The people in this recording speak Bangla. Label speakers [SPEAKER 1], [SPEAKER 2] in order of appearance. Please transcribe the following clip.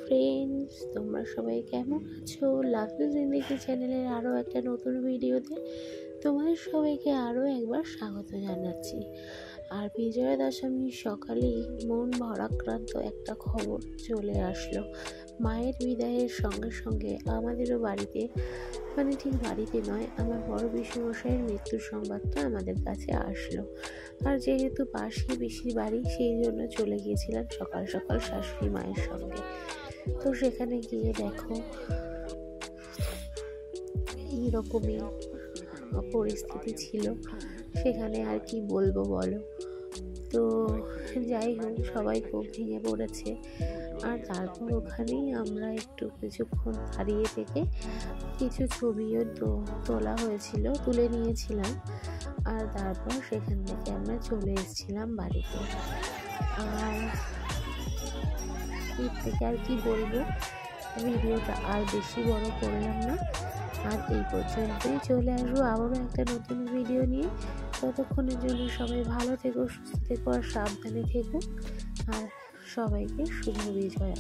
[SPEAKER 1] ফ্রেন্ডস, তোমরা সবাই কেমন আছো? লাভলি জিন্দেগি চ্যানেলের আরও একটা নতুন ভিডিওতে তোমাদের সবাইকে আরও একবার স্বাগত জানাচ্ছি। আর বিজয়া দশমীর সকালেই মন ভারাক্রান্ত একটা খবর চলে আসলো। মায়ের বিদায়ের সঙ্গে সঙ্গে আমাদেরও বাড়িতে, মানে ঠিক বাড়িতে নয়, আমার বড় পিসেমশাইয়ের মৃত্যুর সংবাদটা আমাদের কাছে আসলো। আর যেহেতু পাশেই পিসির বাড়ি, সেই জন্য চলে গিয়েছিলাম সকাল সকাল শাশুড়ি মায়ের সঙ্গে। তো সেখানে গিয়ে দেখো এইরকমই পরিস্থিতি ছিল। সেখানে আর কি বলবো বলো। তো যাই হোক, সবাই খুব ভেঙে পড়েছে। আর তারপর ওখানেই আমরা একটু কিছুক্ষণ দাঁড়িয়ে থেকে কিছু ছবিও তোলা হয়েছিল, তুলে নিয়েছিলাম। আর তারপর সেখান থেকে আমরা চলে এসেছিলাম বাড়িতে। আর এর থেকে আর কি বলবো, ভিডিওটা আর বেশি বড় করলাম না। আর এই পর্যন্তই, চলে আসবো আবারও একটা নতুন ভিডিও নিয়ে। ততক্ষণের জন্য সবাই ভালো থেকো, সুস্থ থেকো আর সাবধানে থেকো। আর সবাইকে শুভ বিজয়া।